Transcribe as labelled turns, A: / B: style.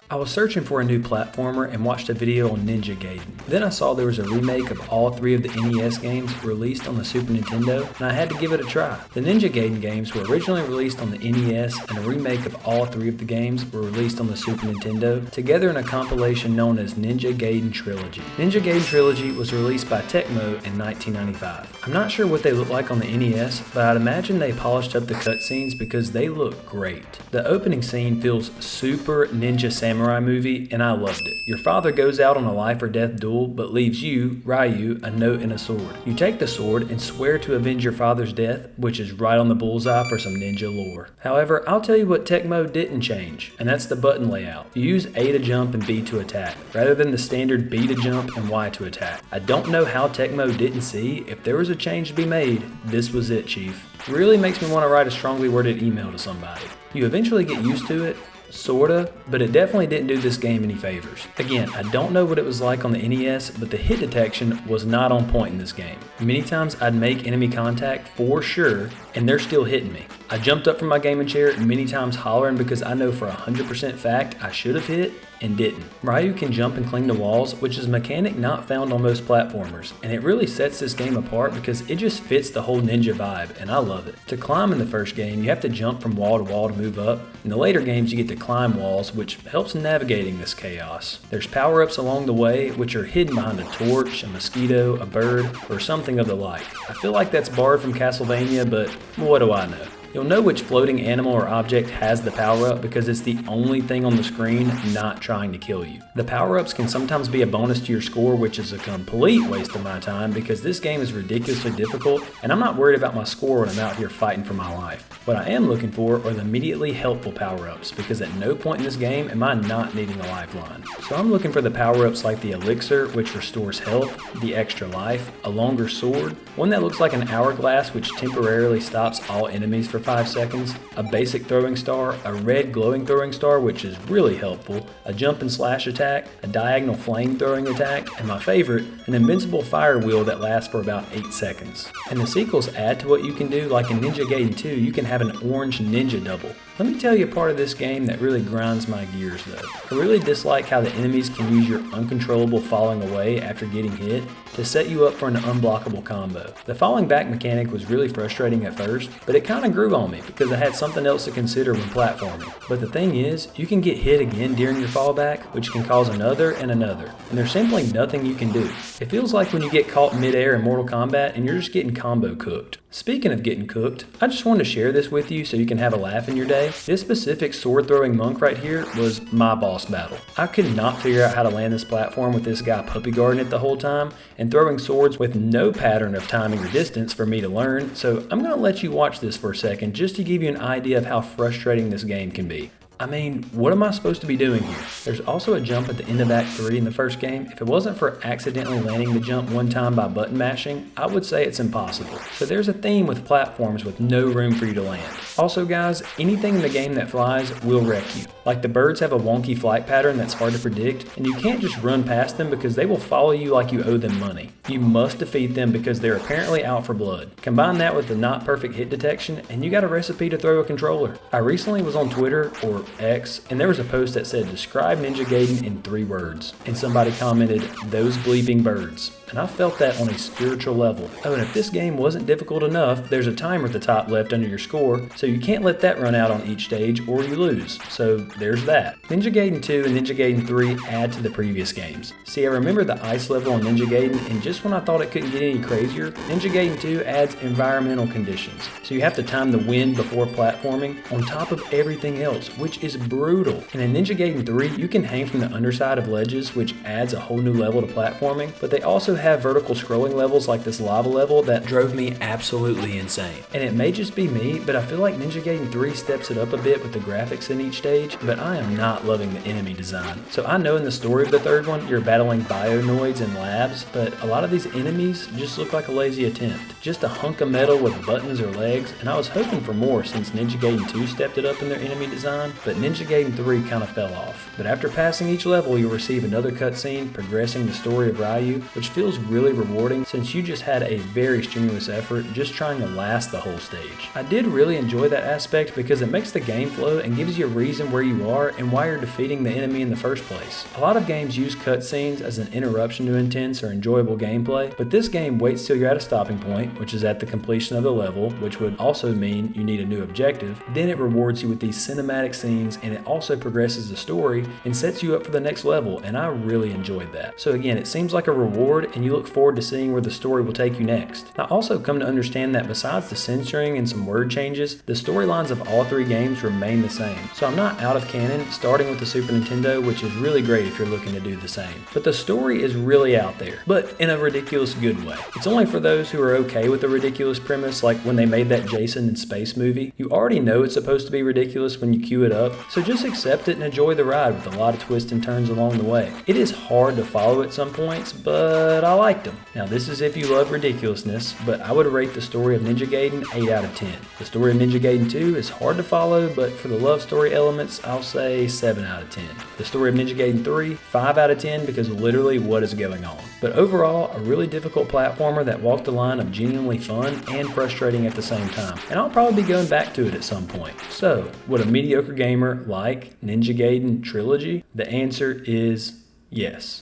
A: I was searching for a new platformer and watched a video on Ninja Gaiden. Then I saw there was a remake of all 3 of the NES games released on the Super Nintendo, and I had to give it a try. The Ninja Gaiden games were originally released on the NES, and a remake of all 3 of the games were released on the Super Nintendo, together in a compilation known as Ninja Gaiden Trilogy. Ninja Gaiden Trilogy was released by Tecmo in 1995. I'm not sure what they look like on the NES, but I'd imagine they polished up the cutscenes because they look great. The opening scene feels super Ninja Samurai movie, and I loved it. Your father goes out on a life or death duel, but leaves you, Ryu, a note and a sword. You take the sword and swear to avenge your father's death, which is right on the bullseye for some ninja lore. However, I'll tell you what Tecmo didn't change, and that's the button layout. You use A to jump and B to attack, rather than the standard B to jump and Y to attack. I don't know how Tecmo didn't see if there was a change to be made. This was it, Chief. It really makes me want to write a strongly worded email to somebody. You eventually get used to it, sorta, but it definitely didn't do this game any favors. Again, I don't know what it was like on the NES, but the hit detection was not on point in this game. Many times I'd make enemy contact for sure, and they're still hitting me. I jumped up from my gaming chair many times hollering because I know for 100% fact I should have hit and didn't. Ryu can jump and cling to walls, which is a mechanic not found on most platformers, and it really sets this game apart because it just fits the whole ninja vibe, and I love it. To climb in the first game, you have to jump from wall to wall to move up. In the later games, you get to climb walls, which helps in navigating this chaos. There's power-ups along the way, which are hidden behind a torch, a mosquito, a bird, or something of the like. I feel like that's borrowed from Castlevania, but what do I know? You'll know which floating animal or object has the power-up because it's the only thing on the screen not trying to kill you. The power-ups can sometimes be a bonus to your score, which is a complete waste of my time because this game is ridiculously difficult and I'm not worried about my score when I'm out here fighting for my life. What I am looking for are the immediately helpful power-ups because at no point in this game am I not needing a lifeline. So I'm looking for the power-ups like the elixir, which restores health, the extra life, a longer sword, one that looks like an hourglass which temporarily stops all enemies for 5 seconds, a basic throwing star, a red glowing throwing star which is really helpful, a jump and slash attack, a diagonal flame throwing attack, and my favorite, an invincible fire wheel that lasts for about 8 seconds. And the sequels add to what you can do, like in Ninja Gaiden 2 you can have an orange ninja double. Let me tell you a part of this game that really grinds my gears though. I really dislike how the enemies can use your uncontrollable falling away after getting hit to set you up for an unblockable combo. The falling back mechanic was really frustrating at first, but it kinda grew on me because I had something else to consider when platforming. But the thing is, you can get hit again during your fallback, which can cause another and another, and there's simply nothing you can do. It feels like when you get caught midair in Mortal Kombat and you're just getting combo cooked. Speaking of getting cooked, I just wanted to share this with you so you can have a laugh in your day. This specific sword-throwing monk right here was my boss battle. I could not figure out how to land this platform with this guy puppy guarding it the whole time and throwing swords with no pattern of timing or distance for me to learn, so I'm going to let you watch this for a second just to give you an idea of how frustrating this game can be. I mean, what am I supposed to be doing here? There's also a jump at the end of Act 3 in the first game. If it wasn't for accidentally landing the jump one time by button mashing, I would say it's impossible. So there's a theme with platforms with no room for you to land. Also guys, anything in the game that flies will wreck you. Like the birds have a wonky flight pattern that's hard to predict, and you can't just run past them because they will follow you like you owe them money. You must defeat them because they're apparently out for blood. Combine that with the not perfect hit detection, and you got a recipe to throw a controller. I recently was on Twitter, or X, and there was a post that said, describe Ninja Gaiden in 3 words. And somebody commented, those bleeping birds. And I felt that on a spiritual level. Oh, and if this game wasn't difficult enough, there's a timer at the top left under your score, so you can't let that run out on each stage or you lose. So there's that. Ninja Gaiden 2 and Ninja Gaiden 3 add to the previous games. See, I remember the ice level on Ninja Gaiden, and just when I thought it couldn't get any crazier, Ninja Gaiden 2 adds environmental conditions. So you have to time the wind before platforming on top of everything else, which is brutal. And in Ninja Gaiden 3, you can hang from the underside of ledges, which adds a whole new level to platforming, but they also have vertical scrolling levels like this lava level that drove me absolutely insane. And it may just be me, but I feel like Ninja Gaiden 3 steps it up a bit with the graphics in each stage, but I am not loving the enemy design. So I know in the story of the third one, you're battling bionoids in labs, but a lot of these enemies just look like a lazy attempt. Just a hunk of metal with buttons or legs, and I was hoping for more since Ninja Gaiden 2 stepped it up in their enemy design, but Ninja Gaiden 3 kind of fell off. But after passing each level, you'll receive another cutscene progressing the story of Ryu, which feels feels really rewarding since you just had a very strenuous effort just trying to last the whole stage. I did really enjoy that aspect because it makes the game flow and gives you a reason where you are and why you're defeating the enemy in the first place. A lot of games use cutscenes as an interruption to intense or enjoyable gameplay, but this game waits till you're at a stopping point, which is at the completion of the level, which would also mean you need a new objective. Then it rewards you with these cinematic scenes, and it also progresses the story and sets you up for the next level, and I really enjoyed that. So again, it seems like a reward, and you look forward to seeing where the story will take you next. I also come to understand that besides the censoring and some word changes, the storylines of all three games remain the same. So I'm not out of canon, starting with the Super Nintendo, which is really great if you're looking to do the same. But the story is really out there, but in a ridiculous good way. It's only for those who are okay with the ridiculous premise, like when they made that Jason in Space movie. You already know it's supposed to be ridiculous when you queue it up, so just accept it and enjoy the ride with a lot of twists and turns along the way. It is hard to follow at some points, but I liked them. Now this is if you love ridiculousness, but I would rate the story of Ninja Gaiden 8 out of 10. The story of Ninja Gaiden 2 is hard to follow, but for the love story elements, I'll say 7 out of 10. The story of Ninja Gaiden 3, 5 out of 10 because of literally what is going on. But overall, a really difficult platformer that walked the line of genuinely fun and frustrating at the same time. And I'll probably be going back to it at some point. So, would a mediocre gamer like Ninja Gaiden Trilogy? The answer is yes.